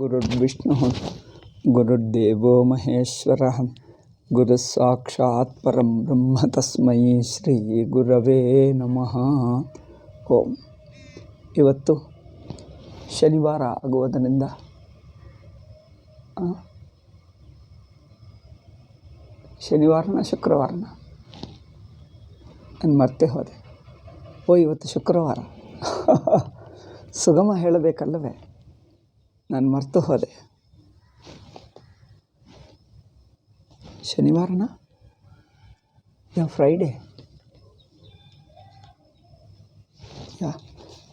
ಗುರುರ್ವಿಷ್ಣು ಗುರುರ್ದೇವೋ ಮಹೇಶ್ವರ ಗುರುಸ್ಸಾಕ್ಷಾತ್ ಪರಂ ಬ್ರಹ್ಮ ತಸ್ಮೈ ಶ್ರೀ ಗುರವೇ ನಮಃ. ಓಂ. ಇವತ್ತು ಶನಿವಾರ ಆಗುವುದರಿಂದ ಶನಿವಾರನ ಶುಕ್ರವಾರನ ನಾನು ಮರ್ತೇ ಹೋದೆ. ಇವತ್ತು ಶುಕ್ರವಾರ. ಸುಗಮ ಹೇಳಬೇಕಲ್ಲವೇ, ನಾನು ಮರ್ತು ಹೋದೆ. ಶನಿವಾರನ ಫ್ರೈಡೇ.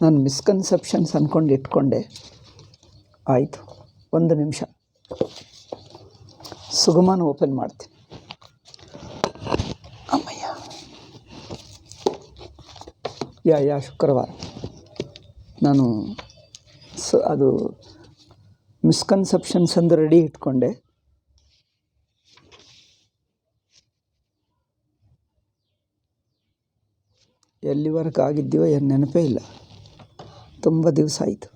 ನಾನು ಮಿಸ್ಕನ್ಸೆಪ್ಷನ್ಸ್ ಅಂದ್ಕೊಂಡು ಇಟ್ಕೊಂಡೆ. ಆಯಿತು, ಒಂದು ನಿಮಿಷ ಸುಗಮನ ಓಪನ್ ಮಾಡ್ತೀನಿ. ಅಮ್ಮಯ್ಯ, ಶುಕ್ರವಾರ. ನಾನು ಅದು ಮಿಸ್ಕನ್ಸೆಪ್ಷನ್ಸ್ ಅಂತ ರೆಡಿ ಇಟ್ಕೊಂಡೆ. ಎಲ್ಲಿವರೆಗೆ ಆಗಿದ್ದೀವೋ ಏನು ನೆನಪೇ ಇಲ್ಲ, ತುಂಬ ದಿವಸ ಆಯಿತು.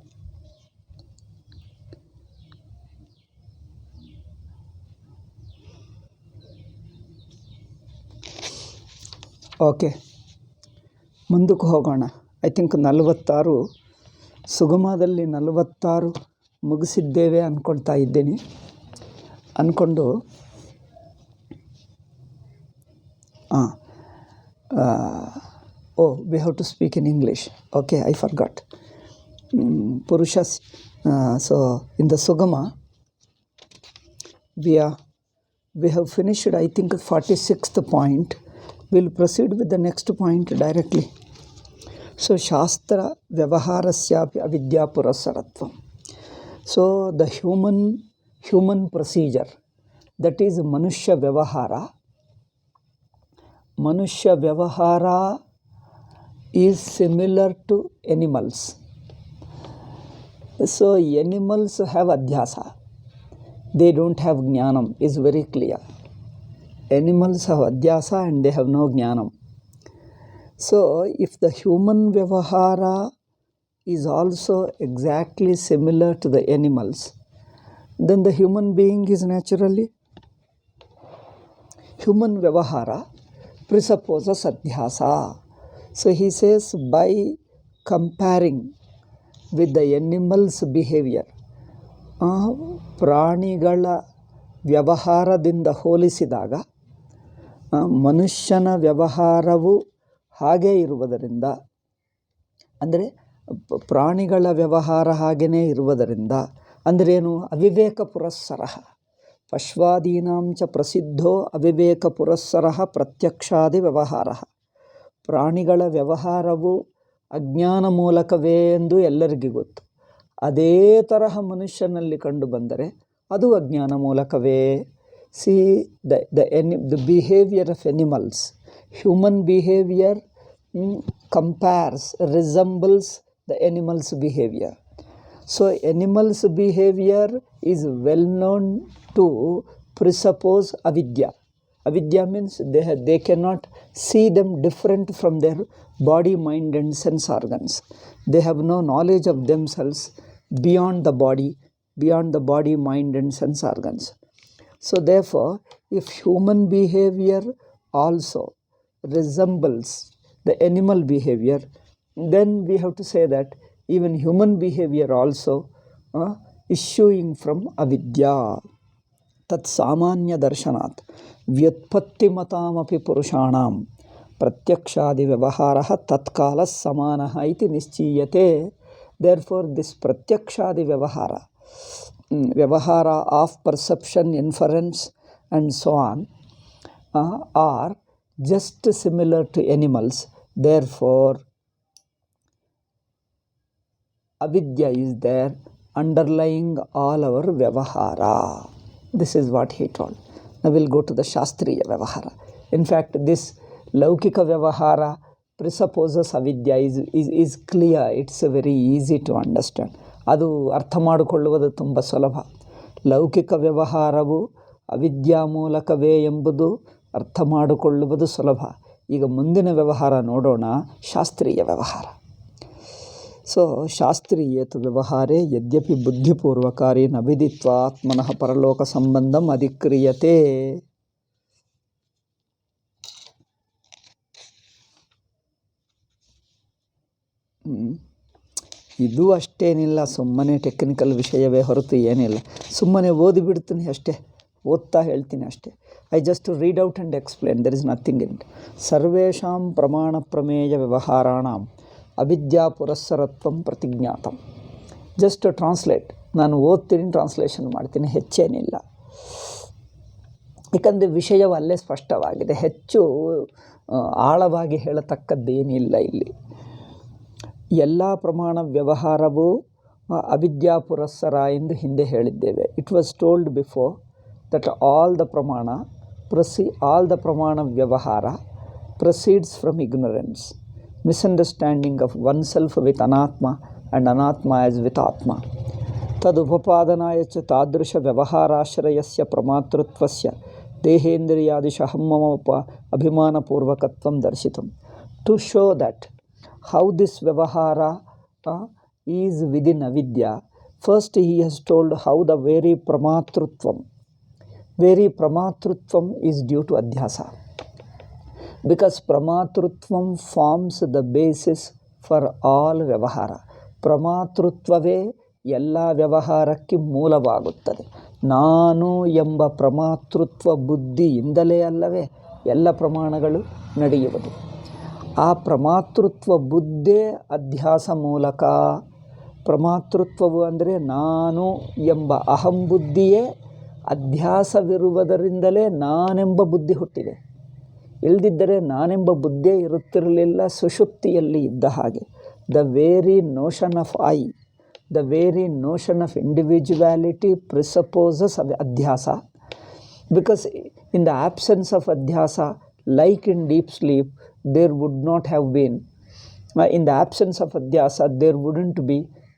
ಓಕೆ, ಮುಂದಕ್ಕೆ ಹೋಗೋಣ. ಐ ಥಿಂಕ್ 46 ಸುಗಮದಲ್ಲಿ 46 ಮುಗಿಸಿದ್ದೇವೆ ಅಂದ್ಕೊಳ್ತಾ ಇದ್ದೀನಿ. ಅಂದ್ಕೊಂಡು we have to speak in English. Okay, I forgot. Purushas. So in the Sugama, we have finished, I think, 46th point. We'll proceed with the next point directly. So Shastra Vyavaharasyapi Avidya Purassaratvam. So the human procedure, that is Manushya Vyavahara. Manushya Vyavahara is similar to animals. So animals have adhyasa. They don't have jnanam, is very clear. Animals have adhyasa and they have no jnanam. So if the human vyavahara is also exactly similar to the animals, then the human being is naturally, human vyavahara presupposes adhyasa. So he says, by comparing with the animal's behavior, ಪ್ರಾಣಿಗಳ ವ್ಯವಹಾರದಿಂದ ಹೋಲಿಸಿದಾಗ ಮನುಷ್ಯನ ವ್ಯವಹಾರವು ಹಾಗೇ ಇರುವುದರಿಂದ, ಅಂದರೆ ಪ್ರಾಣಿಗಳ ವ್ಯವಹಾರ ಹಾಗೇ ಇರುವುದರಿಂದ, ಅಂದ್ರೇನು? ಅವಿವೇಕ ಪುರಸ್ಸರ ಪಶ್ವಾದೀನಾಂಚ ಪ್ರಸಿದ್ಧೋ ಅವಿವೇಕ ಪುರಸ್ಸರ ಪ್ರತ್ಯಕ್ಷಾದಿ ವ್ಯವಹಾರ. ಪ್ರಾಣಿಗಳ ವ್ಯವಹಾರವು ಅಜ್ಞಾನ ಮೂಲಕವೇ ಎಂದು ಎಲ್ಲರಿಗೂ ಗೊತ್ತು. ಅದೇ ತರಹ ಮನುಷ್ಯನಲ್ಲಿ ಕಂಡು ಬಂದರೆ ಅದು ಅಜ್ಞಾನ ಮೂಲಕವೇ. C the behavior of animals, human behavior resembles the animal's behavior. So animal's behavior is well known to presuppose avidya. Avidya means they cannot see them different from their body, mind and sense organs. They have no knowledge of themselves beyond the body, mind and sense organs. So therefore, if human behavior also resembles the animal behavior, then we have to say that even human behavior also issuing from avidya. tat samanya darshanat vyutpatti matamapi purushanam pratyakshadi vyavaharaha tatkalas samanaha iti nischiyate. Therefore this pratyakshadi vyavahara of perception, inference and so on are just similar to animals. Therefore avidya is there underlying all our vyavahara. This is what he told. Now we'll go to the Shastriya Vyavahara. In fact, this Laukika Vyavahara presupposes avidya is clear. It's very easy to understand. ಅದು ಅರ್ಥ ಮಾಡಿಕೊಳ್ಳುವುದು ತುಂಬ ಸುಲಭ. ಲೌಕಿಕ ವ್ಯವಹಾರವು ಅವಿದ್ಯಾ ಮೂಲಕವೇ ಎಂಬುದು ಅರ್ಥ ಮಾಡಿಕೊಳ್ಳುವುದು ಸುಲಭ. ಈಗ ಮುಂದಿನ ವ್ಯವಹಾರ ನೋಡೋಣ, ಶಾಸ್ತ್ರೀಯ ವ್ಯವಹಾರ. ಸೊ ಶಾಸ್ತ್ರೀಯೇತು ವ್ಯವಹಾರೇ ಯದ್ಯಪಿ ಬುದ್ಧಿಪೂರ್ವಕಾರಿ ನವಿದಿತ್ವಾ ಆತ್ಮನಃ ಪರಲೋಕ ಸಂಬಂಧಂ ಅಧಿಕ್ರಿಯತೆ. ಇದು ಅಷ್ಟೇನಿಲ್ಲ, ಸುಮ್ಮನೆ ಟೆಕ್ನಿಕಲ್ ವಿಷಯವೇ ಹೊರತು ಏನಿಲ್ಲ. ಸುಮ್ಮನೆ ಓದಿಬಿಡ್ತೀನಿ ಅಷ್ಟೇ, ಓದ್ತಾ ಹೇಳ್ತೀನಿ ಅಷ್ಟೇ. I just read out and explain, there is nothing in it. ಸರ್ವೇಷಾಂ ಪ್ರಮಾಣ ಪ್ರಮೇಯ ವ್ಯವಹಾರಾಣಾಂ ಅವಿದ್ಯಾ ಪುರಸ್ಸರತ್ವಂ ಪ್ರತಿಜ್ಞಾತಂ. ಜಸ್ಟ್ ಟ್ರಾನ್ಸ್ಲೇಟ್, ನಾನು ಓದ್ತೀನಿ, ಟ್ರಾನ್ಸ್ಲೇಷನ್ ಮಾಡ್ತೀನಿ, ಹೆಚ್ಚೇನಿಲ್ಲ. ಏಕೆಂದರೆ ವಿಷಯವು ಅಲ್ಲೇ ಸ್ಪಷ್ಟವಾಗಿದೆ, ಹೆಚ್ಚು ಆಳವಾಗಿ ಹೇಳತಕ್ಕದ್ದೇನಿಲ್ಲ ಇಲ್ಲಿ. ಎಲ್ಲ ಪ್ರಮಾಣ ವ್ಯವಹಾರವು ಅವಿದ್ಯಾ ಪುರಸ್ಸರ ಎಂದು ಹಿಂದೆ ಹೇಳಿದ್ದೇವೆ. It was told before that all the ಪ್ರಮಾಣ ವ್ಯವಹಾರ proceeds from ignorance, misunderstanding of oneself with ಅನಾತ್ಮ ಆ್ಯಂಡ್ ಅನಾತ್ಮ ಆ್ಯಸ್ ವಿತ್ ಆತ್ಮ. ತದುಪಪಾದನಾಯ ಚ ತಾದೃಶ ವ್ಯವಹಾರಾಶ್ರಯಸ್ಯ ಪ್ರಮಾತೃತ್ವಸ್ಯ ದೇಹೇಂದ್ರಿಯಾದಿಷು ಅಹಮ್ಮಮ ಅಭಿಮಾನಪೂರ್ವಕತ್ವಂ ದರ್ಶಿತಂ. To show that how this vyavahara is within avidya, first he has told how the very pramatrutvam is due to adhyasa, because pramatrutvam forms the basis for all vyavahara. ಪ್ರಮಾತೃತ್ವವೇ ಎಲ್ಲ ವ್ಯವಹಾರಕ್ಕೆ ಮೂಲವಾಗುತ್ತದೆ. ನಾನು ಎಂಬ ಪ್ರಮಾತೃತ್ವ ಬುದ್ಧಿಯಿಂದಲೇ ಅಲ್ಲವೇ ಎಲ್ಲ ಪ್ರಮಾಣಗಳು ನಡೆಯುವುದು. ಆ ಪ್ರಮಾತೃತ್ವ ಬುದ್ಧೇ ಅಧ್ಯಾಸ ಮೂಲಕ, ಪ್ರಮಾತೃತ್ವವು ಅಂದರೆ ನಾನು ಎಂಬ ಅಹಂ ಬುದ್ಧಿಯೇ ಅಧ್ಯಾಸವಿರುವುದರಿಂದಲೇ ನಾನೆಂಬ ಬುದ್ಧಿ ಹುಟ್ಟಿದೆ. ಇಲ್ಲದಿದ್ದರೆ ನಾನೆಂಬ ಬುದ್ಧಿಯೇ ಇರುತ್ತಿರಲಿಲ್ಲ, ಸುಷುಪ್ತಿಯಲ್ಲಿ ಇದ್ದ ಹಾಗೆ. The very notion of I, the very notion of individuality presupposes ಅಧ್ಯಾಸ. Because in the absence of ಅಧ್ಯಾಸ, like in deep sleep, there would not have been, in the absence of adhyasa, there wouldn't be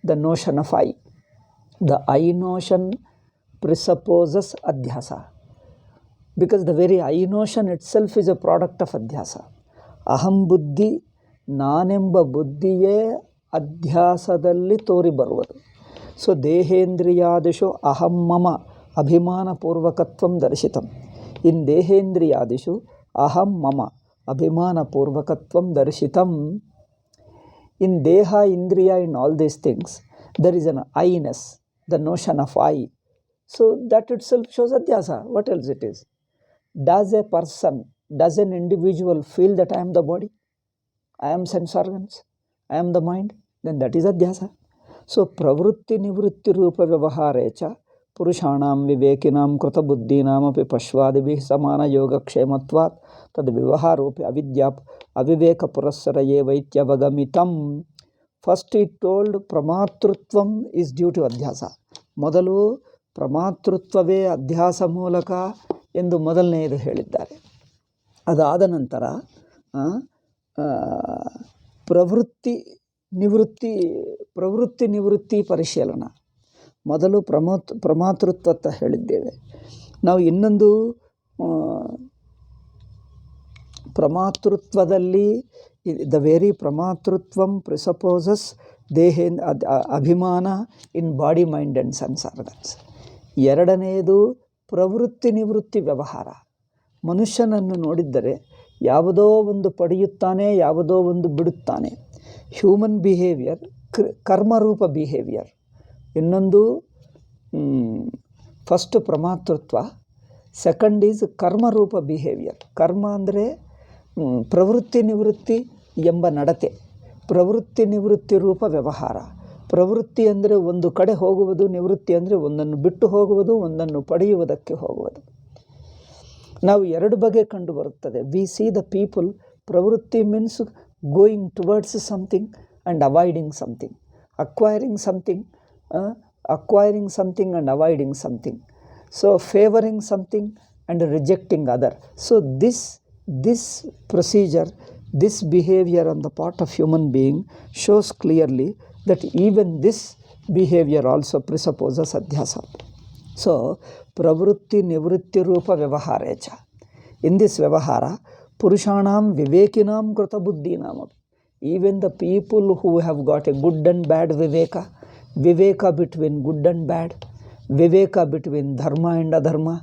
the notion of I. The I notion presupposes adhyasa, because the very I notion itself is a product of adhyasa. Aham buddhi, ನಾನೆಂಬ ಬುದ್ಧಿಯೇ ಅಧ್ಯಾಸದಲ್ಲಿ ತೋರಿ ಬರುವುದು. So ದೇಹೇಂದ್ರಿಯಾದಿಷು ಅಹಂ ಮಮ ಅಭಿಮಾನಪೂರ್ವಕತ್ವಂ ದರ್ಶಿತಂ. ಇನ್ ದೇಹೇಂದ್ರಿಯಾದಿಷು aham mama abhimanapurvakatvam darshitam. In deha, indriya, in all these things, there is an I-ness, the notion of I. So that itself shows adhyasa. What else it is? Does an individual feel that I am the body, I am sense organs, I am the mind? Then that is adhyasa. So pravrutti nivrutti rupa vyavaharecha ಪುರುಷಾಣಾಂ ವಿವೇಕಿನಾಂ ಕೃತಬುದ್ಧೀನಾಮಪಿ ಪಶ್ವಾದಿಭಿಃ ಸಮಾನ ಯೋಗಕ್ಷೇಮತ್ವಾತ್ ತದ್ ವ್ಯವಹಾರೋಪಿ ಅವಿವೇಕ ಪುರಸ್ಸರ ಏವೈತ್ಯವಗಮಿತಂ. First it told ಪ್ರಮಾತೃತ್ವಂ is due to ಅಧ್ಯಾಸ. ಮೊದಲು ಪ್ರಮಾತೃತ್ವವೇ ಅಧ್ಯಾಸ ಮೂಲಕ ಎಂದು ಮೊದಲನೆಯದು ಹೇಳಿದ್ದಾರೆ. ಅದಾದ ನಂತರ ಪ್ರವೃತ್ತಿ ನಿವೃತ್ತಿ ಪರಿಶೀಲನ. ಮೊದಲು ಪ್ರಮಾತೃತ್ವ ಅಂತ ಹೇಳಿದ್ದೇವೆ. ನಾವು ಇನ್ನೊಂದು ಪ್ರಮಾತೃತ್ವದಲ್ಲಿ ದ ವೇರಿ ಪ್ರಮಾತೃತ್ವಂ ಪ್ರಿಸಪೋಸಸ್ ಅಭಿಮಾನ ಇನ್ body, mind and sense organs. ಎರಡನೆಯದು ಪ್ರವೃತ್ತಿ ನಿವೃತ್ತಿ ವ್ಯವಹಾರ. ಮನುಷ್ಯನನ್ನು ನೋಡಿದ್ದರೆ ಯಾವುದೋ ಒಂದು ಪಡೆಯುತ್ತಾನೆ, ಯಾವುದೋ ಒಂದು ಬಿಡುತ್ತಾನೆ. ಹ್ಯೂಮನ್ ಬಿಹೇವಿಯರ್ ಕರ್ಮರೂಪ ಬಿಹೇವಿಯರ್. ಇನ್ನೊಂದು ಫಸ್ಟ್ ಪ್ರಮಾತೃತ್ವ, ಸೆಕೆಂಡ್ ಈಸ್ ಕರ್ಮರೂಪ ಬಿಹೇವಿಯರ್. ಕರ್ಮ ಅಂದರೆ ಪ್ರವೃತ್ತಿ ನಿವೃತ್ತಿ ಎಂಬ ನಡತೆ, ಪ್ರವೃತ್ತಿ ನಿವೃತ್ತಿ ರೂಪ ವ್ಯವಹಾರ. ಪ್ರವೃತ್ತಿ ಅಂದರೆ ಒಂದು ಕಡೆ ಹೋಗುವುದು, ನಿವೃತ್ತಿ ಅಂದರೆ ಒಂದನ್ನು ಬಿಟ್ಟು ಹೋಗುವುದು, ಒಂದನ್ನು ಪಡೆಯುವುದಕ್ಕೆ ಹೋಗುವುದು. ನಾವು ಎರಡು ಬಗೆ ಕಂಡು ಬರುತ್ತದೆ. ವಿ ಸಿ ದ ಪೀಪಲ್, ಪ್ರವೃತ್ತಿ means going towards something and avoiding something, acquiring something and avoiding something. So favoring something and rejecting other. So this procedure, this behavior on the part of human being shows clearly that even this behavior also presupposes adhyasa. So pravrutti nivrutti rupa vyavaharecha. In this vyavahara, purushanam vivekinam krita buddhinam. even the people who have got a good and bad viveka between good and bad, viveka between dharma and adharma,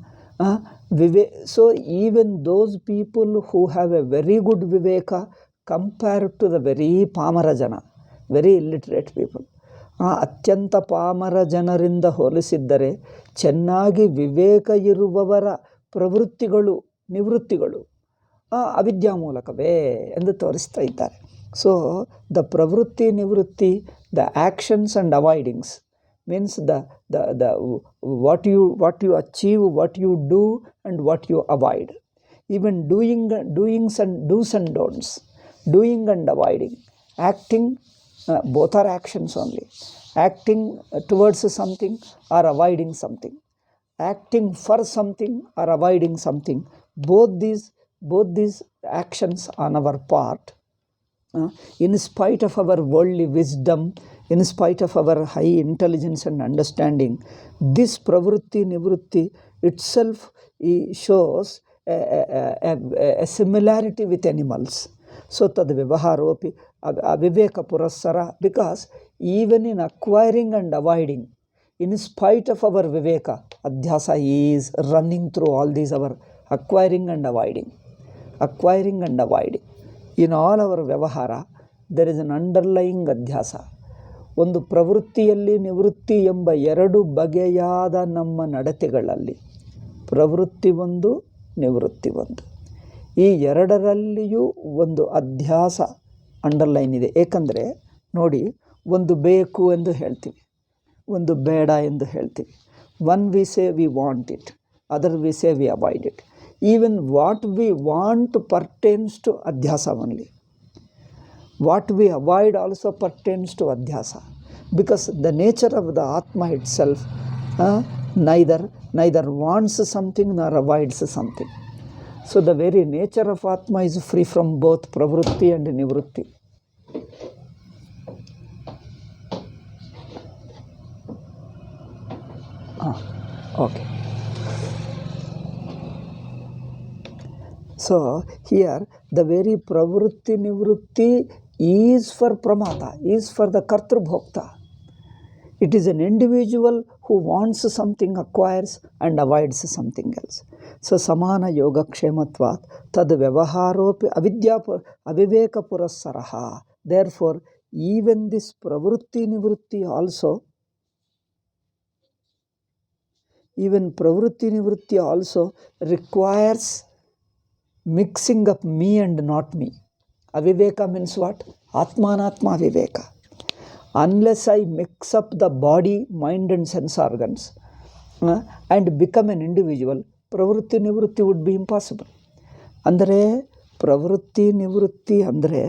so even those people who have a very good viveka compared to the very pamara jana, very illiterate people, ಅತ್ಯಂತ ಪಾಮರ ಜನರಿಂದ ಹೋಲಿಸಿದ್ದರೆ ಚೆನ್ನಾಗಿ ವಿವೇಕ ಇರುವವರ ಪ್ರವೃತ್ತಿಗಳು ನಿವೃತ್ತಿಗಳು ಅವಿದ್ಯಾ ಮೂಲಕವೇ ಎಂದು ತೋರಿಸ್ತಾ ಇದ್ದಾರೆ. So the ಪ್ರವೃತ್ತಿ ನಿವೃತ್ತಿ, the actions and avoidings means the what you achieve, what you do and what you avoid. Even doings and do's and don'ts, doing and avoiding, acting, both are actions only. Acting towards something or avoiding something, acting for something or avoiding something, both these actions on our part, in spite of our worldly wisdom, in spite of our high intelligence and understanding, this pravrutti nivrutti itself shows a similarity with animals. So tad vyavaharopi aviveka purassara, because even in acquiring and avoiding, in spite of our viveka, adhyasa is running through all these, our acquiring and avoiding. In all our vyavahara, there is an underlying adhyasa. ಒಂದು ಪ್ರವೃತ್ತಿಯಲ್ಲಿ ನಿವೃತ್ತಿ ಎಂಬ ಎರಡು ಬಗೆಯಾದ ನಮ್ಮ ನಡತೆಗಳಲ್ಲಿ, ಪ್ರವೃತ್ತಿ ಒಂದು, ನಿವೃತ್ತಿ ಒಂದು, ಈ ಎರಡರಲ್ಲಿಯೂ ಒಂದು ಅಧ್ಯಾಸ ಅಂಡರ್ಲೈನ್ ಇದೆ. ಏಕೆಂದರೆ ನೋಡಿ, ಒಂದು ಬೇಕು ಎಂದು ಹೇಳ್ತೀವಿ, ಒಂದು ಬೇಡ ಎಂದು ಹೇಳ್ತೀವಿ. One we say we want it, other we say we avoid it. Even what we want pertains to ಅಧ್ಯಾಸ only. What we avoid also pertains to adhyasa, because the nature of the Atma itself neither wants something nor avoids something. So the very nature of Atma is free from both pravrutti and nivrutti. Okay. So here the very pravrutti nivrutti is for pramata, is for the kartru bhokta. It is an individual who wants something, acquires and avoids something else. So samana yogakshematvat tad vyavaharopi aviveka purassaraha. Therefore even this pravrutti nivrutti also requires mixing up me and not me. Aviveka means what? Atmanatma viveka. Unless I mix up the body, mind and sense organs and become an individual, pravrutti nivrutti would be impossible. ಅಂದರೆ ಪ್ರವೃತ್ತಿ ನಿವೃತ್ತಿ ಅಂದರೆ,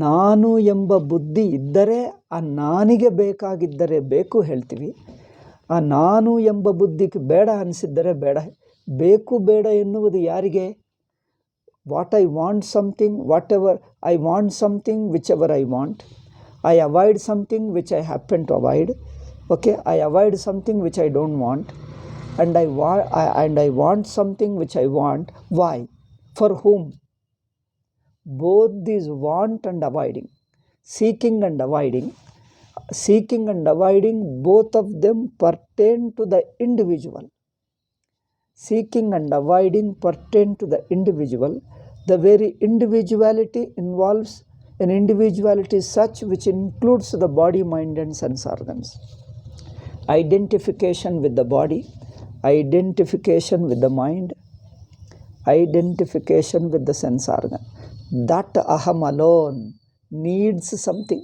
ನಾನು ಎಂಬ ಬುದ್ಧಿ ಇದ್ದರೆ ಆ ನಾನಿಗೆ ಬೇಕಾಗಿದ್ದರೆ ಬೇಕು ಹೇಳ್ತೀವಿ, ಆ ನಾನು ಎಂಬ ಬುದ್ಧಿಗೆ ಬೇಡ ಅನಿಸಿದ್ದರೆ ಬೇಡ. ಬೇಕು ಬೇಡ ಎನ್ನುವುದು ಯಾರಿಗೆ? What I want something, whatever I want something, whichever I want. I avoid something which I happen to avoid. Okay, I avoid something which I don't want, and I want something which I want. Why? For whom? Both these want and avoiding, seeking and avoiding, both of them pertain to the individual. Seeking and avoiding pertain to the individual. The very individuality involves an individuality such which includes the body, mind and sense organs. Identification with the body, identification with the mind, identification with the sense organ. That aham alone needs something,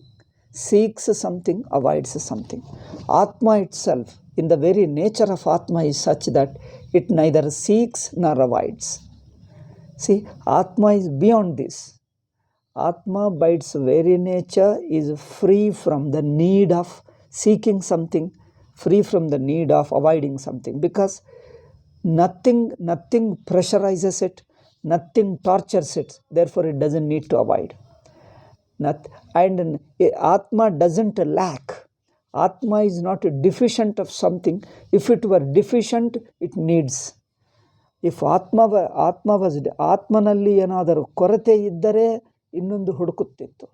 seeks something, avoids something. Atma itself, in the very nature of Atma, is such that it neither seeks nor avoids. See, Atma is beyond this. Atma by its very nature is free from the need of seeking something, free from the need of avoiding something, because nothing pressurizes it, nothing tortures it, therefore it doesn't need to avoid. And Atma doesn't lack. Atma is not deficient of something. If it were deficient, it needs. If ಆತ್ಮನಲ್ಲಿ ಏನಾದರೂ ಕೊರತೆ ಇದ್ದರೆ ಇನ್ನೊಂದು ಹುಡುಕುತ್ತಿತ್ತು.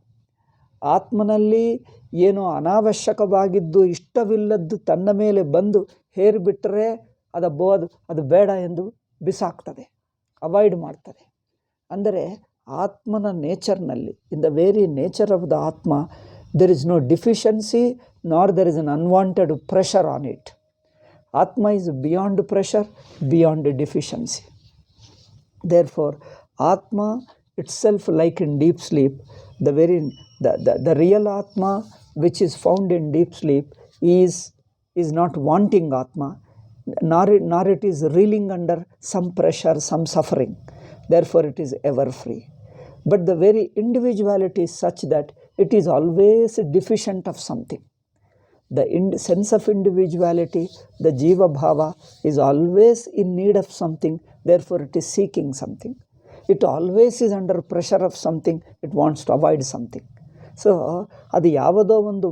ಆತ್ಮನಲ್ಲಿ ಏನೋ ಅನಾವಶ್ಯಕವಾಗಿದ್ದು ಇಷ್ಟವಿಲ್ಲದ್ದು ತನ್ನ ಮೇಲೆ ಬಂದು ಹೇರಿಬಿಟ್ಟರೆ ಅದು ಬೇಡ ಎಂದು ಬಿಸಾಕ್ತದೆ, ಅವಾಯ್ಡ್ ಮಾಡ್ತದೆ. ಅಂದರೆ ಆತ್ಮನ ನೇಚರ್ನಲ್ಲಿ, in the very nature of the ಆತ್ಮ, there is no deficiency nor there is an unwanted pressure on it. Atma is beyond pressure, beyond deficiency. Therefore, Atma itself, like in deep sleep, the real Atma which is found in deep sleep is not wanting Atma, nor it is reeling under some pressure, some suffering. Therefore, it is ever free. But the very individuality is such that it is always deficient of something. The sense of individuality, the Jiva Bhava, is always in need of something, therefore it is seeking something. It always is under pressure of something, it wants to avoid something. So ಅದು ಯಾವುದೋ ಒಂದು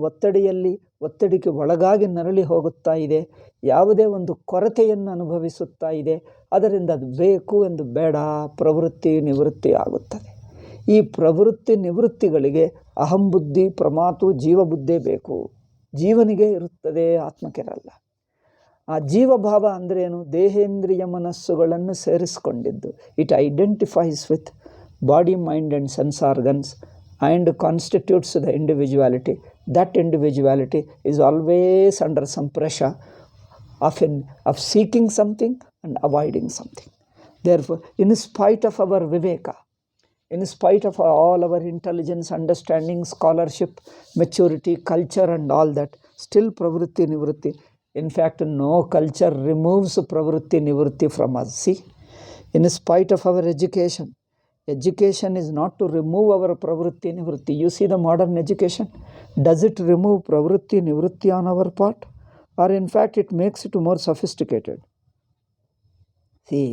ಒತ್ತಡಿಗೆ ಒಳಗಾಗಿ ನರಳಿ ಹೋಗುತ್ತಾ ಇದೆ, ಯಾವುದೇ ಒಂದು ಕೊರತೆಯನ್ನು ಅನುಭವಿಸುತ್ತಾ ಇದೆ, ಅದರಿಂದ ಅದು ಬೇಕು ಎಂದು ಬೇಡ, ಪ್ರವೃತ್ತಿ ನಿವೃತ್ತಿ ಆಗುತ್ತದೆ. ಈ ಪ್ರವೃತ್ತಿ ನಿವೃತ್ತಿಗಳಿಗೆ ಅಹಂಬುದ್ಧಿ, ಪ್ರಮಾತು, ಜೀವಬುದ್ಧೇ ಬೇಕು. ಜೀವನಿಗೆ ಇರುತ್ತದೆ, ಆತ್ಮಕ್ಕಿರಲ್ಲ. ಆ ಜೀವಭಾವ ಅಂದ್ರೇನು? ದೇಹೇಂದ್ರಿಯ ಮನಸ್ಸುಗಳನ್ನು ಸೇರಿಸಿಕೊಂಡಿದ್ದು. It identifies with body, mind and sense organs and constitutes the individuality. That individuality is always under some pressure of seeking something and avoiding something. Therefore, in spite of our viveka, in spite of all our intelligence, understanding, scholarship, maturity, culture and all that, still pravritti nivritti. In fact, no culture removes pravritti nivritti from us. See, in spite of our education is not to remove our pravritti nivritti. You see the modern education, does it remove pravritti nivritti on our part, or in fact it makes it more sophisticated? See,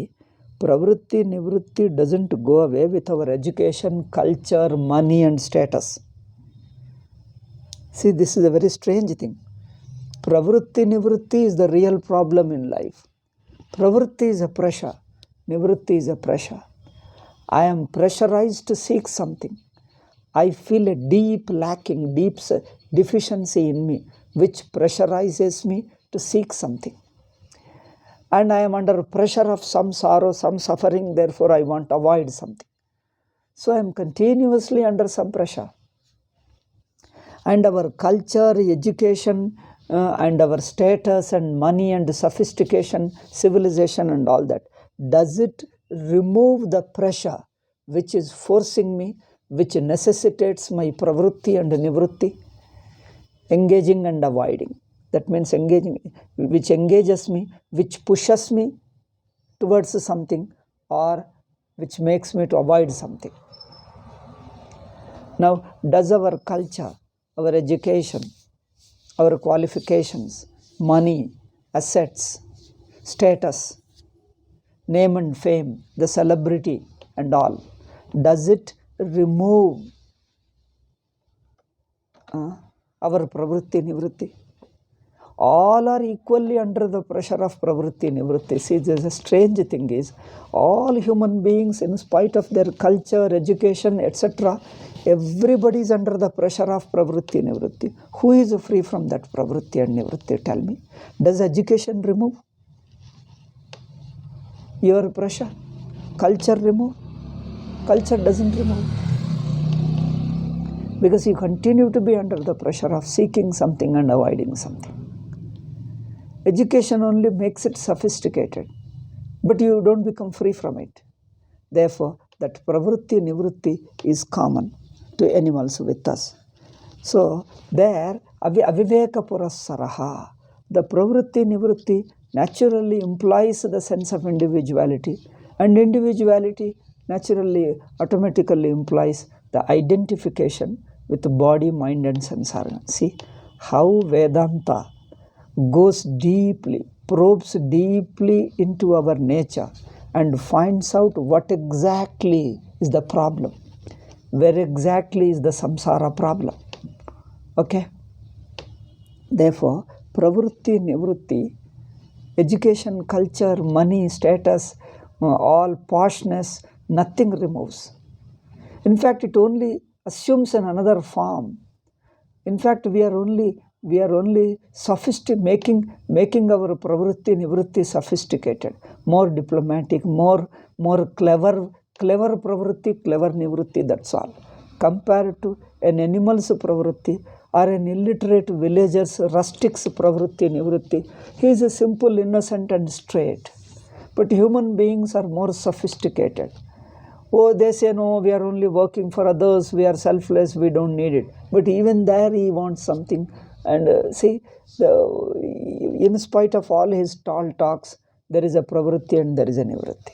pravritti nivritti doesn't go away with our education, culture, money and status. See, this is a very strange thing. Pravritti nivritti is the real problem in life. Pravritti is a pressure, nivritti is a pressure. I am pressurized to seek something. I feel a deep lacking, deep deficiency in me, which pressurizes me to seek something. And I am under pressure of some sorrow, some suffering, therefore I want to avoid something. So I am continuously under some pressure. And our culture, education, and our status and money and sophistication, civilization and all that, does it remove the pressure which is forcing me, which necessitates my pravritti and nivritti? Engaging and avoiding. That means engaging, which engages me, which pushes me towards something, or which makes me to avoid something. Now, does our culture, our education, our qualifications, money, assets, status, name and fame, the celebrity and all, does it remove our pravritti nivritti? All are equally under the pressure of pravritti nivritti. See, there's a strange thing is, all human beings, in spite of their culture, education, etc., everybody is under the pressure of pravritti nivritti. Who is free from that pravritti and nivritti? Tell me. Does education remove your pressure? Culture remove? Culture doesn't remove. Because you continue to be under the pressure of seeking something and avoiding something. Education only makes it sophisticated, but you don't become free from it. Therefore, that pravritti nivritti is common to animals with us. So, there, aviveka purassaraha, the pravritti nivritti naturally implies the sense of individuality, and individuality naturally, automatically implies the identification with the body, mind and sense organ. See how Vedanta goes deeply, probes deeply into our nature and finds out what exactly is the problem, where exactly is the samsara problem. Okay? Therefore, pravritti, nivritti, education, culture, money, status, all poshness, nothing removes. In fact, it only assumes another form. In fact, we are only making our pravritti nivritti sophisticated, more diplomatic, more clever pravritti, clever nivritti, that's all. Compared to an animal's pravritti or an illiterate villager's rustic's pravritti nivritti, he is a simple, innocent and straight. But human beings are more sophisticated. Oh, they say, no, we are only working for others, we are selfless, we don't need it. But even there he wants something. And see, in spite of all his tall talks, there is a pravritti and there is a nivritti.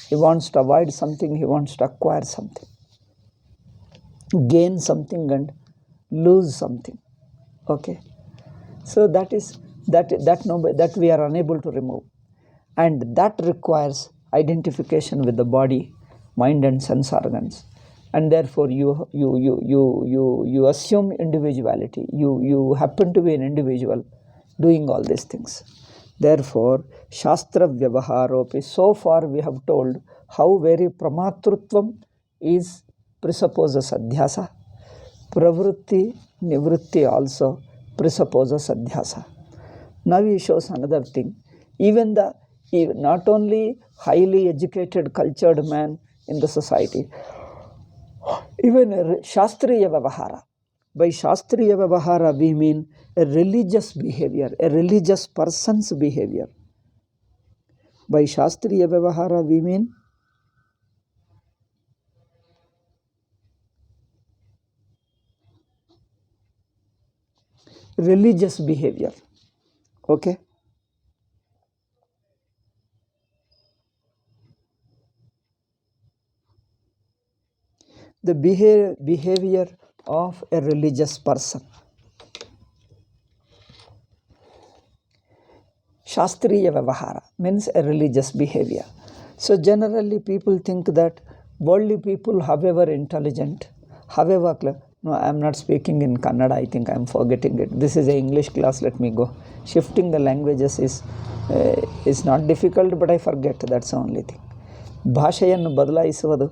He wants to avoid something, he wants to acquire something, gain something and lose something. Okay. So that we are unable to remove. And that requires identification with the body, mind and sense organs. And therefore you assume individuality. You happen to be an individual doing all these things. Therefore, Shastra Vyavaharopi, so far we have told how very Pramatrutvam presupposes Adhyasa. Pravritti, Nivritti also presupposes Adhyasa. Now he shows another thing. Even not only highly educated, cultured man in the society, even Shastriya Vyavahara. By Shastriya Vyavahara we mean a religious behavior, a religious person's behavior. By Shastriya Vyavahara we mean religious behavior. Okay? The behavior of a religious person. Shastriya Vyavahara means a religious behavior. So generally people think that worldly people, however intelligent, however clever, no, I am not speaking in Kannada, I think I am forgetting it. This is an English class, let me go. Shifting the languages is not difficult, but I forget, that's the only thing. ಭಾಷೆಯನ್ನು ಬದಲಾಯಿಸುವುದು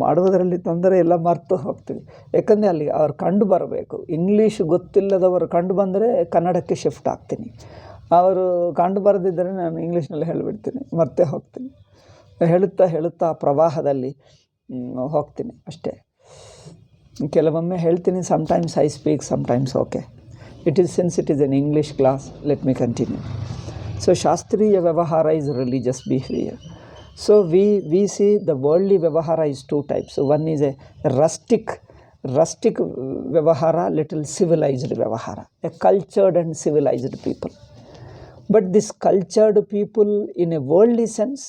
ಮಾಡುವುದರಲ್ಲಿ ತೊಂದರೆ ಎಲ್ಲ ಮರೆತು ಹೋಗ್ತೀವಿ. ಯಾಕಂದರೆ ಅಲ್ಲಿ ಅವ್ರು ಕಂಡು ಬರಬೇಕು. ಇಂಗ್ಲೀಷ್ ಗೊತ್ತಿಲ್ಲದವರು ಕಂಡು ಬಂದರೆ ಕನ್ನಡಕ್ಕೆ ಶಿಫ್ಟ್ ಆಗ್ತೀನಿ. ಅವರು ಕಂಡು ಬರದಿದ್ದರೆ ನಾನು ಇಂಗ್ಲೀಷ್ನಲ್ಲಿ ಹೇಳಿಬಿಡ್ತೀನಿ, ಮರ್ತೇ ಹೋಗ್ತೀನಿ. ಹೇಳುತ್ತಾ ಪ್ರವಾಹದಲ್ಲಿ ಹೋಗ್ತೀನಿ ಅಷ್ಟೇ. ಕೆಲವೊಮ್ಮೆ ಹೇಳ್ತೀನಿ, sometimes I speak, sometimes okay. Since it is an English class, let me continue. So Shastriya Vyavahara is religious behavior. So we see the worldly Vyavahara is two types. So one is a rustic Vyavahara, little civilized Vyavahara, a cultured and civilized people. But this cultured people in a worldly sense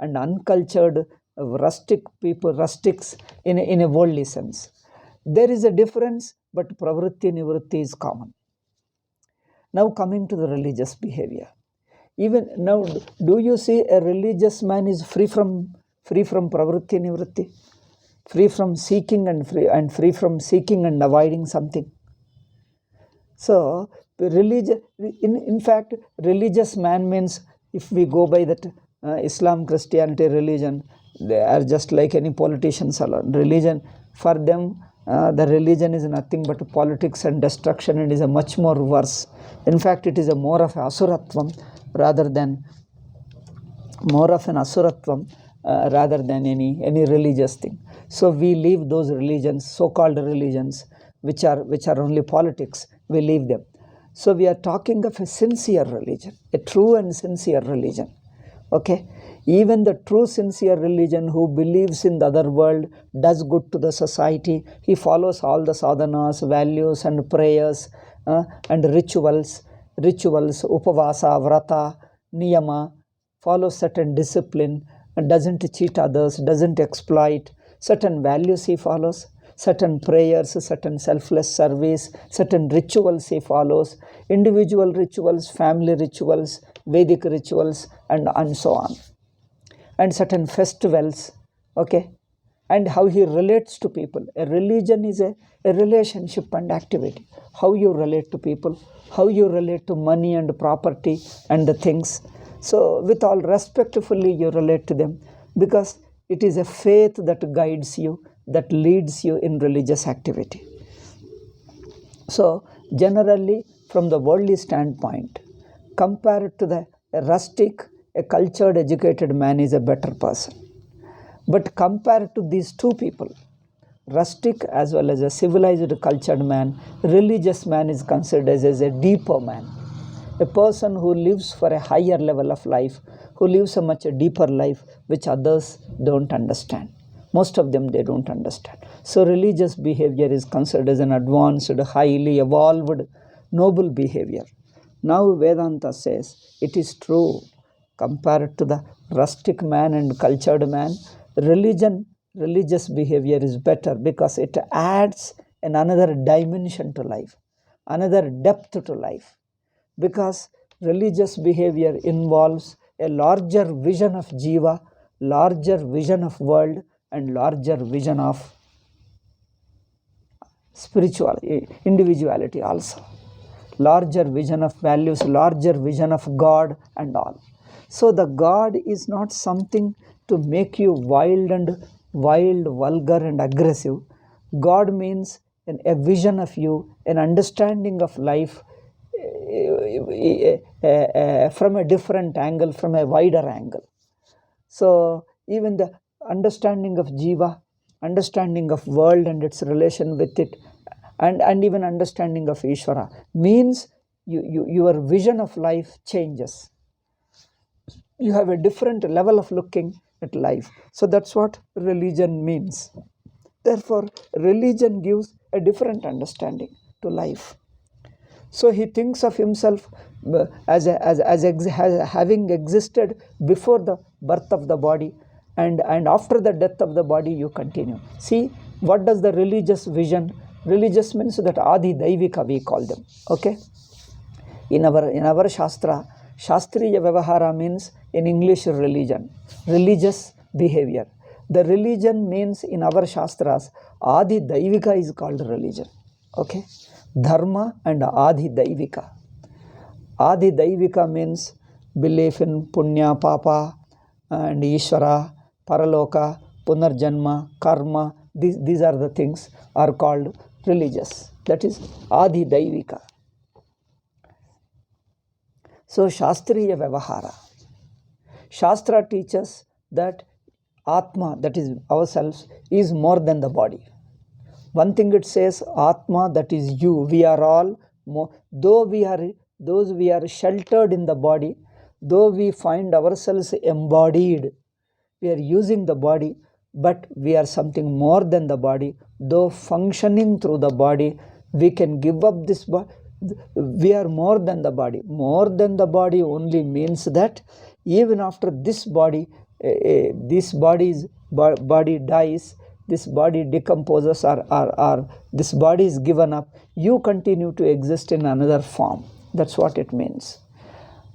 and uncultured rustics in a worldly sense. There is a difference, but pravritti nivritti is common. Now coming to the religious behavior. Even now, do you see a religious man is free from pravritti nivritti? Free from seeking and free from seeking and avoiding something. So, in fact, religious man means, if we go by that Islam, Christianity, religion, they are just like any politicians alone. Religion, for them, the religion is nothing but politics and destruction, and is a much more worse. In fact, it is a more of asuratvam rather than any religious thing. So we leave those religions, so-called religions, which are only politics. We leave them. So we are talking of a sincere religion, a true and sincere religion. Okay? Even the true sincere religion who believes in the other world, does good to the society, he follows all the sadhanas, values and prayers and rituals, upavasa, vrata, niyama, follows certain discipline, and doesn't cheat others, doesn't exploit, certain values he follows, certain prayers, certain selfless service, certain rituals he follows, individual rituals, family rituals, Vedic rituals, and so on. And certain festivals, okay, and how he relates to people. A religion is a relationship and activity. How you relate to people, how you relate to money and property and the things. So with all respectfully you relate to them, because It is a faith that guides you, that leads you in religious activity. So, generally, from the worldly standpoint, compared to the rustic, a cultured, educated man is a better person. But compared to these two people, rustic as well as a civilized, cultured man, religious man is considered as a deeper man. A person who lives for a higher level of life, who lives a much deeper life which others don't understand. Most of them, they don't understand. So religious behavior is considered as an advanced, highly evolved, noble behavior. Now Vedanta says it is true. Compared to the rustic man and cultured man, religious behavior is better because it adds another dimension to life, another depth to life. Because religious behavior involves a larger vision of jiva, larger vision of world, and larger vision of spirituality, individuality also. Larger vision of values, larger vision of God and all. So the God is not something to make you wild, vulgar and aggressive. God means a vision of you, an understanding of life from a different angle, from a wider angle. So even the understanding of jiva, understanding of world and its relation with it, and even understanding of Ishvara means your vision of life changes. You have a different level of looking at life. So that's what religion means. Therefore, religion gives a different understanding to life. So he thinks of himself as having existed before the birth of the body, and after the death of the body you continue. See, what does the religious vision? Religious means that Adi Daivika we call them. Okay? In our Shastra, Shastriya Vyavahara means in English religion, religious behavior. The religion means in our Shastras, Adi Daivika is called religion. Okay? Dharma and Adi Daivika. Adi Daivika means belief in Punya, Papa, and Ishvara, Paraloka, Punarjanma, Karma. These are the things are called religious. That is Adi Daivika. So Shastriya Vyavahara. Shastra teaches that Atma, that is ourselves, is more than the body. One thing it says, Atma, that is you. We are all, though we are sheltered in the body, though we find ourselves embodied, we are using the body, but we are something more than the body. Though functioning through the body, we can give up this body. We are more than the body. More than the body only means that even after this body, this body dies, this body decomposes, or this body is given up, you continue to exist in another form. That's what it means.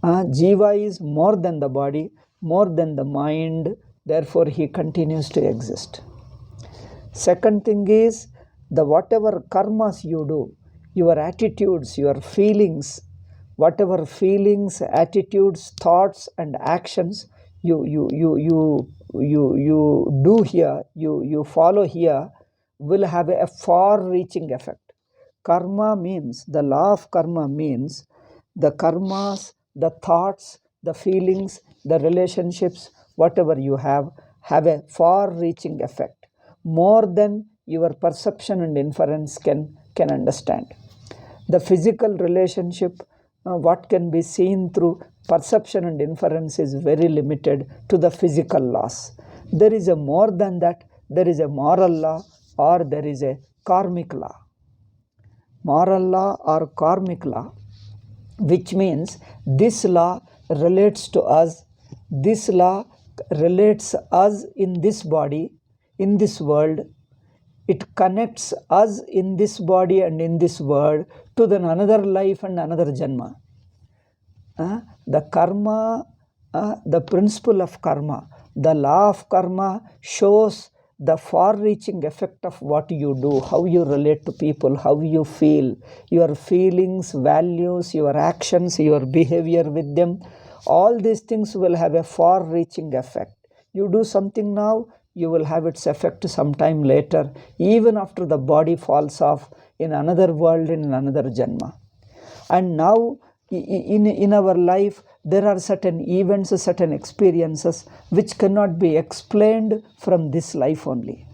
Jiva is more than the body, more than the mind, therefore he continues to exist. Second thing is, the whatever karmas you do, your attitudes, your feelings, whatever feelings, attitudes, thoughts and actions you do here, you follow here, will have a far-reaching effect. Karma means, the law of karma means, the karmas, the thoughts, the feelings, the relationships, whatever you have a far-reaching effect, more than your perception and inference can understand. The physical relationship, what can be seen through perception and inference, is very limited to the physical laws. There is a more than that. There is a moral law, or there is a karmic law. Moral law or karmic law, which means this law relates to us. This law relates us in this body, in this world. It connects us in this body and in this world to then another life and another janma. The karma, the principle of karma, the law of karma shows the far-reaching effect of what you do, how you relate to people, how you feel, your feelings, values, your actions, your behavior with them. All these things will have a far-reaching effect. You do something now, you will have its effect sometime later, even after the body falls off in another world, in another Janma. And now in our life, there are certain events, certain experiences which cannot be explained from this life only.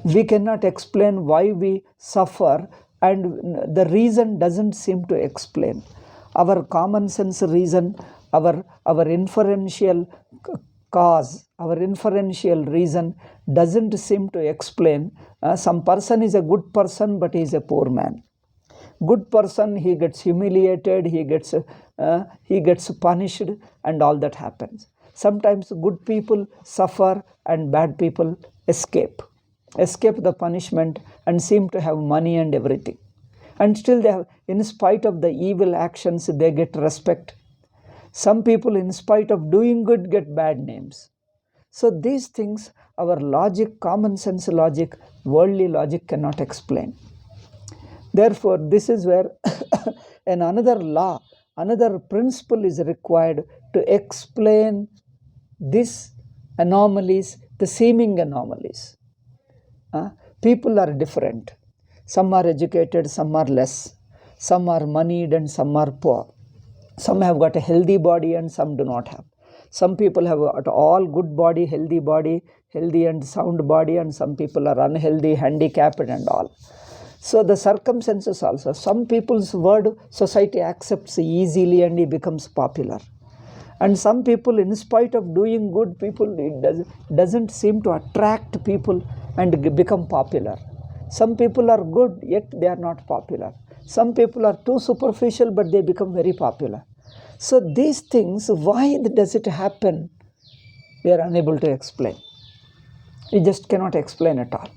We cannot explain why we suffer, and the reason doesn't seem to explain. Our common sense reason, our inferential cause, our inferential reason doesn't seem to explain. Some person is a good person, but he is a poor man. Good person, he gets humiliated, he gets punished, and all that happens. Sometimes good people suffer and bad people escape the punishment and seem to have money and everything. And still they have, in spite of the evil actions, they get respect. Some people, in spite of doing good, get bad names. So these things, our logic, common sense logic, worldly logic cannot explain. Therefore, this is where another law, another principle is required to explain these anomalies, the seeming anomalies. People are different. Some are educated, some are less. Some are moneyed and some are poor. Some have got a healthy body and some do not have. Some people have got all good body, healthy and sound body, and some people are unhealthy, handicapped and all. So the circumstances also. Some people's word society accepts easily and he becomes popular. And some people, in spite of doing good, it doesn't seem to attract people and become popular. Some people are good, yet they are not popular. Some people are too superficial, but they become very popular. So these things, why does it happen? We are unable to explain. We just cannot explain at all.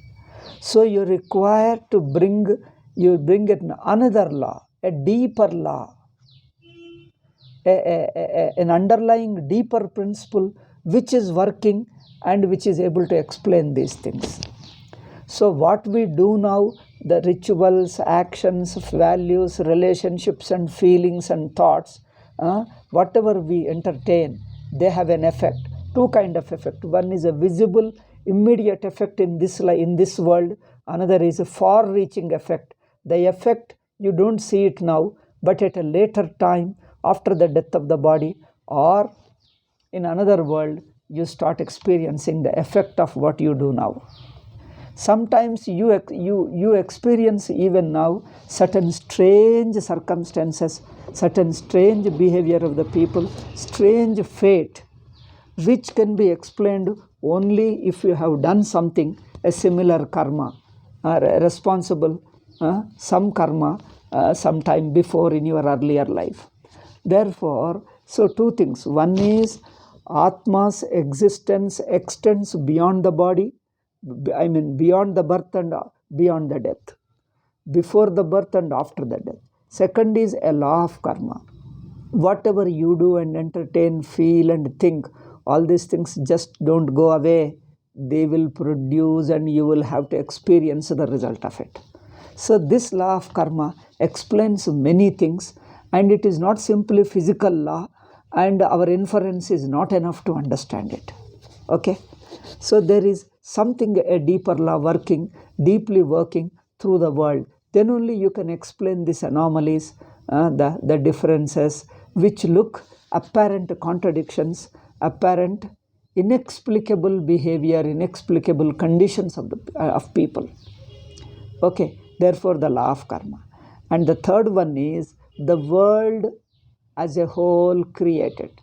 So you require to bring another law, a deeper law, an underlying deeper principle which is working and which is able to explain these things. So what we do now, the rituals, actions, values, relationships and feelings and thoughts, whatever we entertain, they have an effect, two kind of effect. One is a visible, immediate effect in this world. Another is a far-reaching effect. The effect, you don't see it now, but at a later time, after the death of the body, or in another world, you start experiencing the effect of what you do now. Sometimes you experience even now certain strange circumstances, certain strange behavior of the people, strange fate, which can be explained only if you have done something, a similar karma, responsible, some karma sometime before in your earlier life. Therefore, so two things. One is Atma's existence extends beyond the body, beyond the birth and beyond the death, before the birth and after the death. Second is a law of karma. Whatever you do and entertain, feel and think, all these things just don't go away. They will produce and you will have to experience the result of it. So this law of karma explains many things, and it is not simply physical law, and our inference is not enough to understand it. Okay? So there is something, a deeper law deeply working through the world. Then only you can explain these anomalies, the differences, which look apparent contradictions, apparent inexplicable behavior, inexplicable conditions of people. Okay, therefore the law of karma. And the third one is the world as a whole created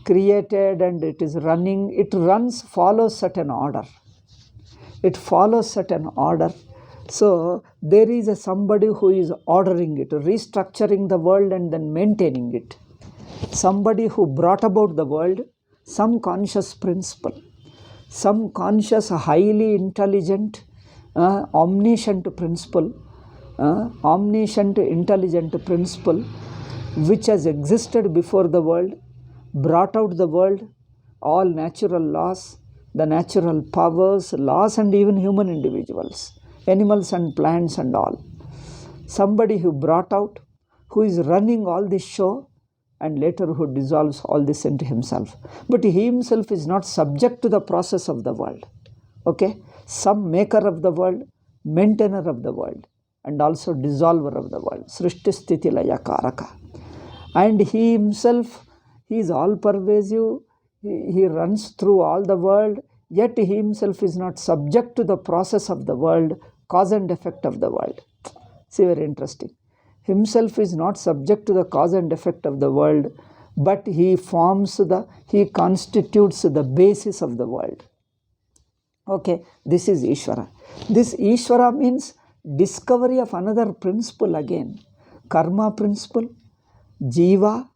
and it is running, follows certain order. It follows certain order. So there is somebody who is ordering it, restructuring the world and then maintaining it. Somebody who brought about the world, some conscious principle, some conscious, highly intelligent, omniscient principle, omniscient, intelligent principle, which has existed before the world, brought out the world, all natural laws, the natural powers, laws, and even human individuals, animals and plants and all. Somebody who brought out, who is running all this show, and later who dissolves all this into himself. But he himself is not subject to the process of the world. Okay? Some maker of the world, maintainer of the world, and also dissolver of the world. Srishti Sthiti Laya Karaka. And he himself, he is all pervasive, he runs through all the world, yet he himself is not subject to the process of the world, cause and effect of the world. See, very interesting. Himself is not subject to the cause and effect of the world, but he constitutes the basis of the world. Okay, this is Ishvara. This Ishvara means discovery of another principle again. Karma principle, Jiva,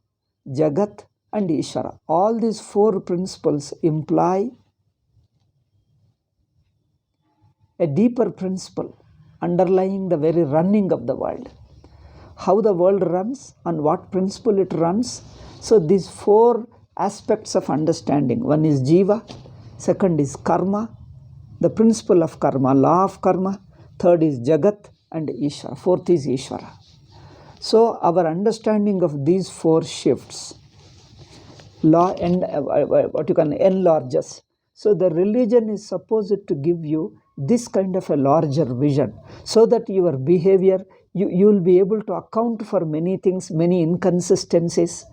Jagat, and Ishvara. All these four principles imply a deeper principle underlying the very running of the world. How the world runs, on what principle it runs. So these four aspects of understanding. One is Jiva, second is Karma, the principle of Karma, law of Karma, third is Jagat and Ishvara, fourth is Ishvara. So our understanding of these four shifts, law and enlarges. So the religion is supposed to give you this kind of a larger vision, so that your behavior, you will be able to account for many things, many inconsistencies,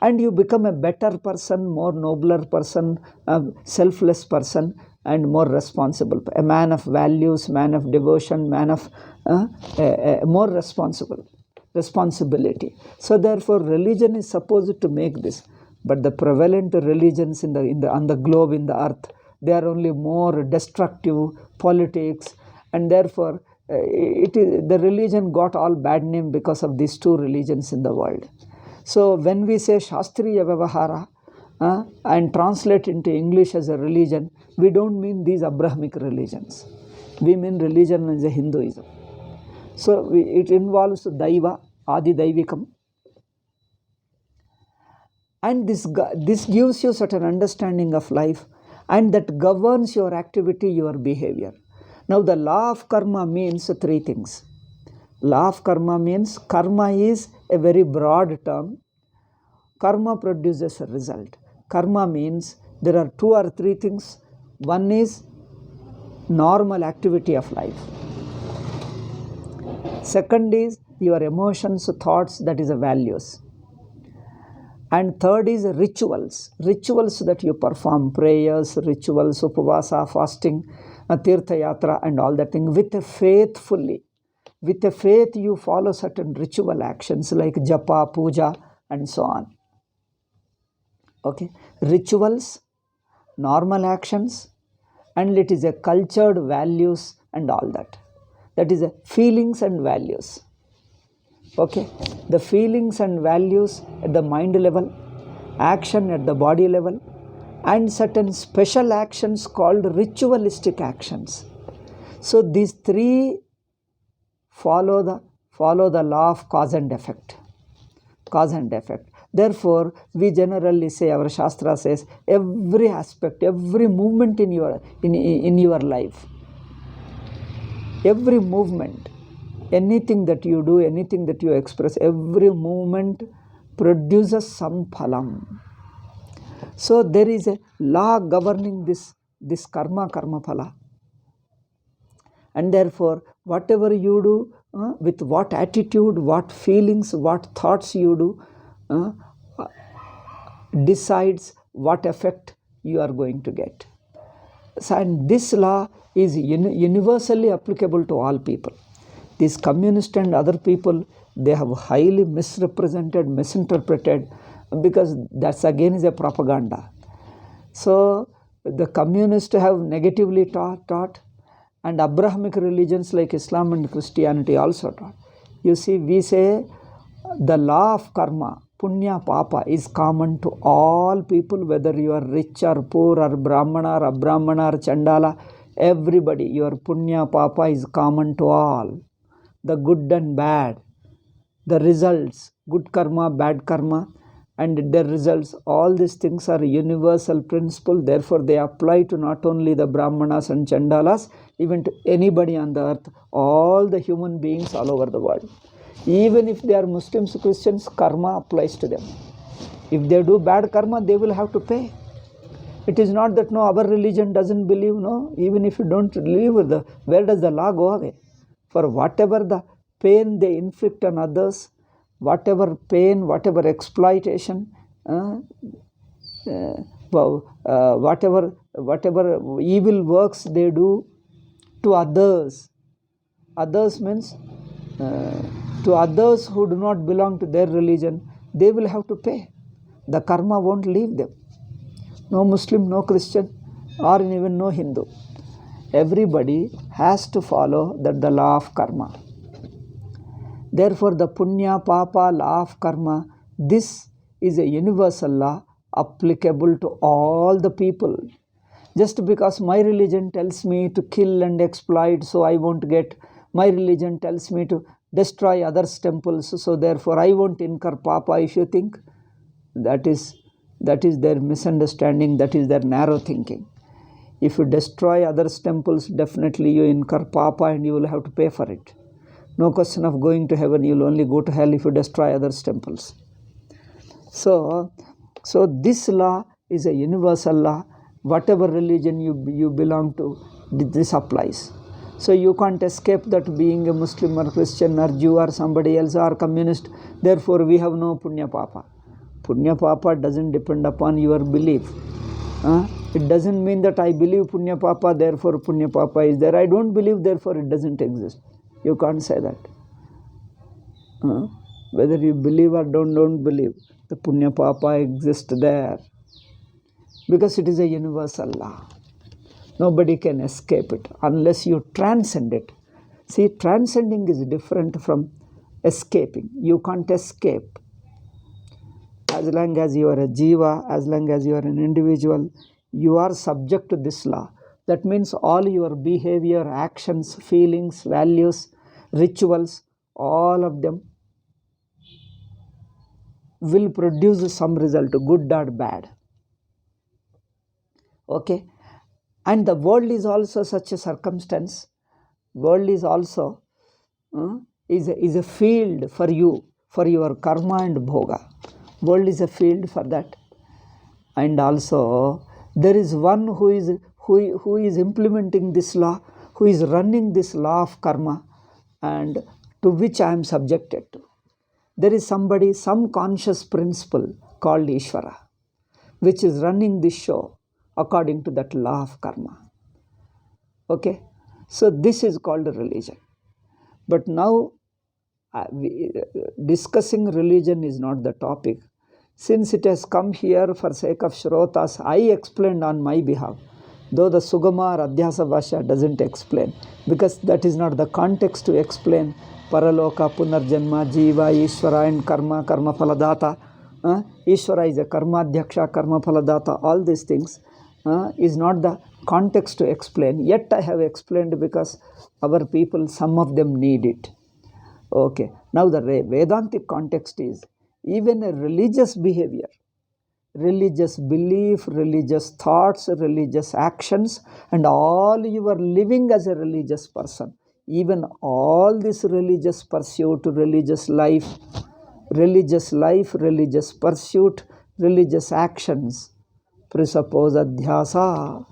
and you become a better person, more nobler person, selfless person, and more responsible, a man of values, man of devotion, man of more responsibility. So therefore religion is supposed to make this. But the prevalent religions on the globe, in the earth, they are only more destructive politics, and therefore the religion got all bad name because of these two religions in the world. So when we say Shastriya Vyavahara and translate into English as a religion, we don't mean these Abrahamic religions. We mean religion as a Hinduism. So it involves Daiva, Adi Daivikam. And this gives you certain understanding of life, and that governs your activity, your behavior. Now the law of karma means three things. Law of karma means, karma is a very broad term. Karma produces a result. Karma means there are two or three things. One is normal activity of life. Second is your emotions, thoughts, that is the values. And third is rituals that you perform, prayers, rituals, upavasa, fasting, tirtha yatra, and all that thing with a faithfully. With a faith you follow certain ritual actions like japa, puja, and so on. Okay, rituals, normal actions, and it is a cultured values and all that. That is a feelings and values. Okay, the feelings and values at the mind level, action at the body level, and certain special actions called ritualistic actions. So these three follow the law of cause and effect. Cause and effect. Therefore, we generally say, our Shastra says, every aspect, every movement in your life, every movement, anything that you do, anything that you express, every movement produces some phalam. So there is a law governing this karma phala. And therefore, whatever you do, with what attitude, what feelings, what thoughts you do, decides what effect you are going to get. So, and this law is universally applicable to all people. These communists and other people, they have highly misrepresented, misinterpreted, because that's again is a propaganda. So the communists have negatively taught, and Abrahamic religions like Islam and Christianity also taught. You see, we say the law of karma, punya, papa, is common to all people, whether you are rich or poor or brahmana or abrahmana or chandala, everybody, your punya, papa is common to all. The good and bad, the results, good karma, bad karma, and their results, all these things are universal principle. Therefore, they apply to not only the brahmanas and chandalas, even to anybody on the earth, all the human beings all over the world. Even if they are Muslims, Christians, karma applies to them. If they do bad karma, they will have to pay. It is not that no, our religion doesn't believe, no. Even if you don't believe, where does the law go away? For whatever the pain they inflict on others, whatever pain, whatever exploitation, whatever evil works they do to others. Others means to others who do not belong to their religion, they will have to pay. The karma won't leave them. No Muslim, no Christian, or even no Hindu. Everybody has to follow the law of karma. Therefore, the punya, papa, law of karma, this is a universal law applicable to all the people. Just because my religion tells me to kill and exploit, so I won't get. My religion tells me to destroy others' temples, so therefore I won't incur papa. If you think that is their misunderstanding, that is their narrow thinking. If you destroy others' temples, definitely you incur papa and you will have to pay for it. No question of going to heaven, you will only go to hell if you destroy others' temples. So this law is a universal law. Whatever religion you belong to, this applies. So you can't escape that being a Muslim or Christian or Jew or somebody else or communist. Therefore, we have no punya papa. Punya papa doesn't depend upon your belief. It doesn't mean that I believe punya papa, therefore punya papa is there. I don't believe, therefore it doesn't exist. You can't say that. Whether you believe or don't believe, the punya papa exists there. Because it is a universal law. Nobody can escape it unless you transcend it. See, transcending is different from escaping. You can't escape. As long as you are a jiva, as long as you are an individual, you are subject to this law. That means all your behavior, actions, feelings, values, rituals, all of them will produce some result, good or bad. Okay? And the world is also such a circumstance. World is also is a field for you, for your karma and bhoga. World is a field for that. And also there is one who is implementing this law, who is running this law of karma, and to which I am subjected to. There is somebody, some conscious principle called Ishvara, which is running this show according to that law of karma. Okay? So this is called a religion. But now, discussing religion is not the topic. Since it has come here for sake of Shrotas, I explained on my behalf. Though the Sugama or Adhyasa Bhashya doesn't explain, because that is not the context to explain Paraloka, Punarjanma, Jiva, Ishvara and Karma, Karma Phaladata. Ishvara is a Karma Dhyaksha, Karma Phaladata, all these things is not the context to explain. Yet I have explained because our people, some of them need it. Okay. Now the Vedantic context is even a religious behavior, religious belief, religious thoughts, religious actions, and all you are living as a religious person. Even all this religious pursuit, religious life, religious pursuit, religious actions presuppose adhyasa.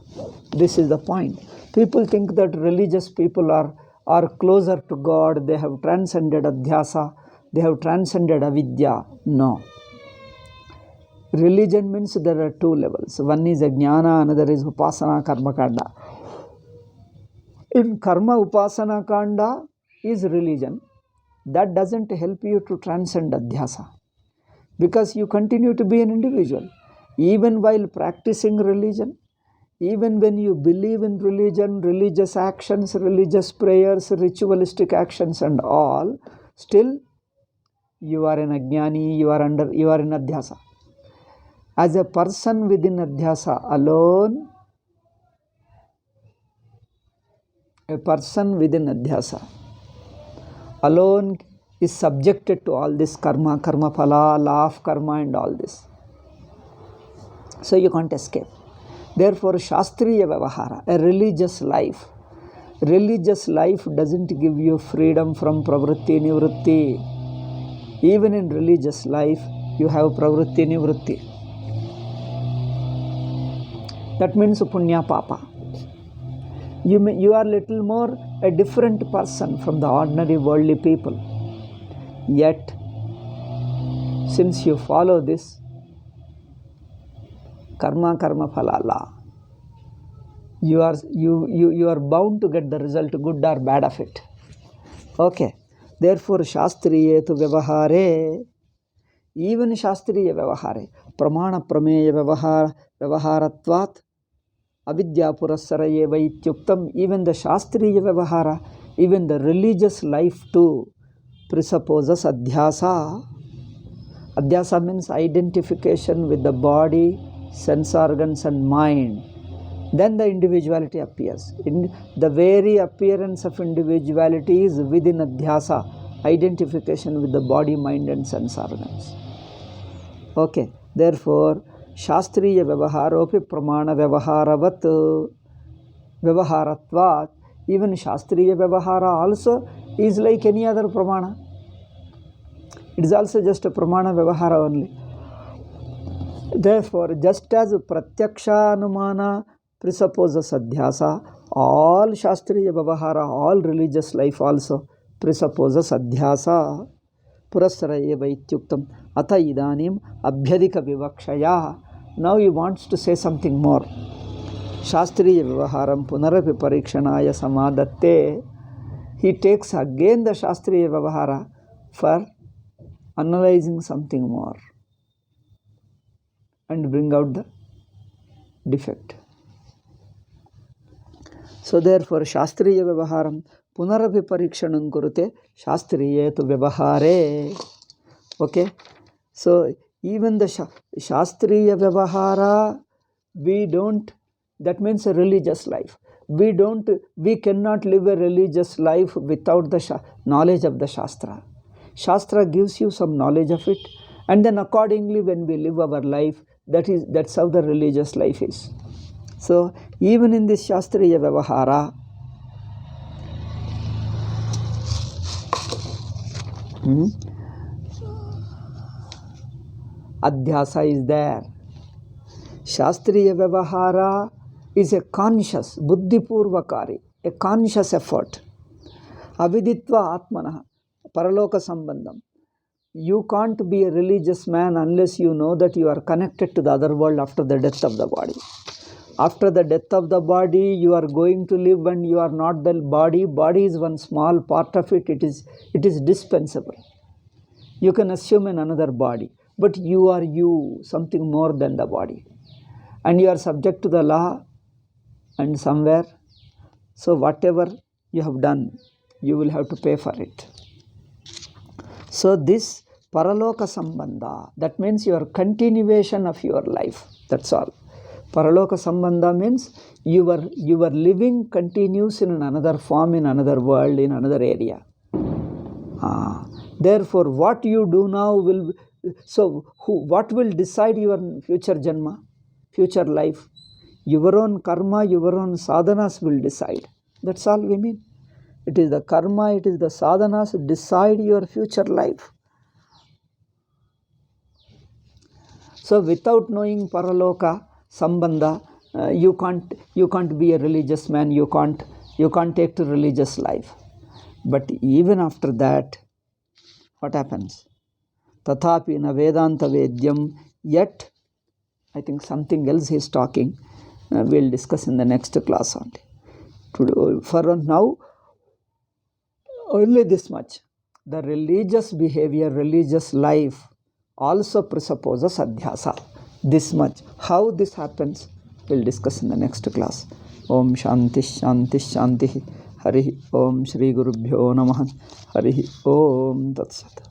This is the point. People think that religious people are closer to God, they have transcended adhyasa, they have transcended avidya. No. Religion means there are two levels. One is jnana, another is upasana, karma kanda. In karma upasana kanda is religion. That doesn't help you to transcend adhyasa, because you continue to be an individual. Even while practicing religion, even when you believe in religion, religious actions, religious prayers, ritualistic actions and all, still you are an ajnani, you are in adhyasa. As a person within adhyasa alone, a person within adhyasa alone is subjected to all this karma, karma phala, law of karma and all this. So you can't escape. Therefore, Shastriya Vyavahara, a religious life doesn't give you freedom from pravritti, nivritti. Even in religious life, you have pravritti nivritti. That means punya papa. You are little more a different person from the ordinary worldly people. Yet, since you follow this karma phala law, you are bound to get the result, good or bad of it. Okay. Therefore, shastriye tu vyavahare, even shastriya vyavahare, pramana prameya vyavaharatvat, avidya purassarayeva ityuktam, even the shastriya vyavahara, even the religious life too presupposes adhyasa. Adhyasa means identification with the body, sense organs and mind. Then the individuality appears. The very appearance of individuality is within adhyasa, identification with the body, mind and sense organs. Okay. Therefore, shastriya vyavaharopi pramana vyavaharavat vyavaharatvat, even shastriya vyavahara also is like any other pramana. It is also just a pramana vyavahara only. Therefore, just as pratyaksha anumana presupposes adhyasa, all shastriya vyavahara, all religious life also presupposes adhyasa. Purassarayeva ityuktam ata idanim abhyadika vivakshaya. Now he wants to say something more. Shastriya vyavaharam punarapi parikshanaya samadatte. He takes again the shastriya vyavahara for analyzing something more and bring out the defect. So therefore, shastriya vyavaharam punarapi parikshanam kurute shastriye tu vyavahare. Okay. So even the shastriya vyavahara, we don't, that means a religious life. We cannot live a religious life without the knowledge of the Shastra. Shastra gives you some knowledge of it, and then accordingly when we live our life, that's how the religious life is. So even in this shastriya vyavahara, adhyasa is there. Shastriya vyavahara is a conscious, buddhipurvakari, a conscious effort. Aviditva atmana, paraloka sambandham. You can't be a religious man unless you know that you are connected to the other world after the death of the body. After the death of the body, you are going to live and you are not the body. Body is one small part of it. It is dispensable. You can assume another body, but you are you, something more than the body. And you are subject to the law and somewhere. So whatever you have done, you will have to pay for it. So this paraloka sambandha, that means your continuation of your life. That's all. Paraloka sambandha means your living continues in another form, in another world, in another area. Therefore, what you do now will, what will decide your future janma, future life? Your own karma, your own sadhanas will decide. That's all we mean. It is the karma, it is the sadhanas decide your future life. So without knowing paraloka sambandha, you can't be a religious man, you can't take to religious life. But even after that, what happens? Tathapi na vedanta vedyam, yet, I think something else he is talking. We'll discuss in the next class only. For now, only this much. The religious behavior, religious life also presupposes adhyasa. This much. How this happens, we'll discuss in the next class. Om Shanti Shanti Shanti. Hari Om Shri Gurubhyo Namaha. Hari Om Tat Sat.